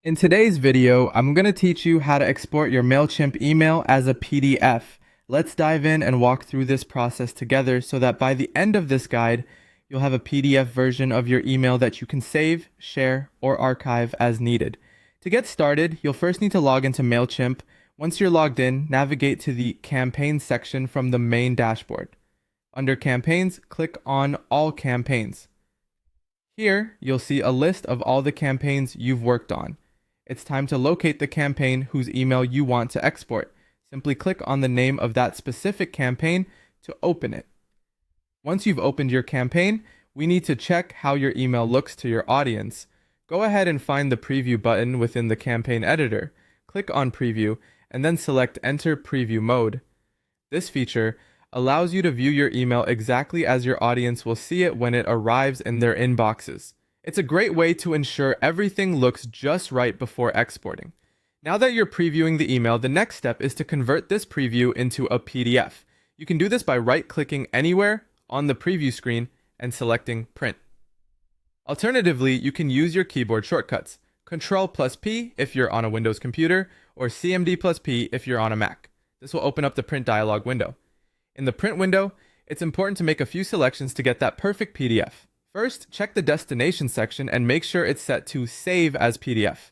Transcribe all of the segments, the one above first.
In today's video, I'm going to teach you how to export your Mailchimp email as a PDF. Let's dive in and walk through this process together so that by the end of this guide, you'll have a PDF version of your email that you can save, share, or archive as needed. To get started, you'll first need to log into Mailchimp. Once you're logged in, navigate to the Campaigns section from the main dashboard. Under Campaigns, click on All Campaigns. Here, you'll see a list of all the campaigns you've worked on. It's time to locate the campaign whose email you want to export. Simply click on the name of that specific campaign to open it. Once you've opened your campaign, we need to check how your email looks to your audience. Go ahead and find the preview button within the campaign editor. Click on preview and then select enter preview mode. This feature allows you to view your email exactly as your audience will see it when it arrives in their inboxes. It's a great way to ensure everything looks just right before exporting. Now that you're previewing the email, the next step is to convert this preview into a PDF. You can do this by right-clicking anywhere on the preview screen and selecting Print. Alternatively, you can use your keyboard shortcuts, Ctrl+P if you're on a Windows computer, or CMD+P if you're on a Mac. This will open up the print dialog window. In the print window, it's important to make a few selections to get that perfect PDF. First, check the destination section and make sure it's set to Save as PDF.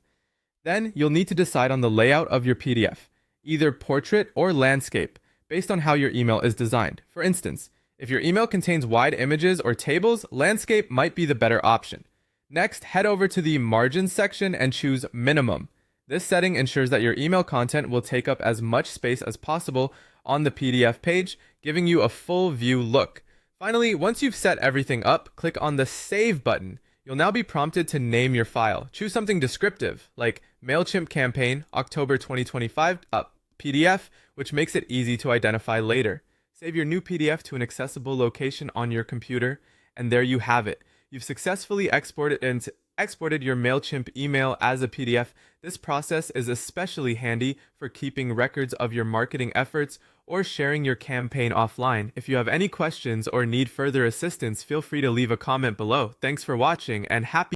Then, you'll need to decide on the layout of your PDF, either portrait or landscape, based on how your email is designed. For instance, if your email contains wide images or tables, landscape might be the better option. Next, head over to the Margins section and choose Minimum. This setting ensures that your email content will take up as much space as possible on the PDF page, giving you a full view look. Finally, once you've set everything up, click on the Save button. You'll now be prompted to name your file. Choose something descriptive, like Mailchimp Campaign, October 2025, PDF, which makes it easy to identify later. Save your new PDF to an accessible location on your computer, and there you have it. You've successfully exported your Mailchimp email as a PDF. This process is especially handy for keeping records of your marketing efforts or sharing your campaign offline. If you have any questions or need further assistance, feel free to leave a comment below. Thanks for watching and happy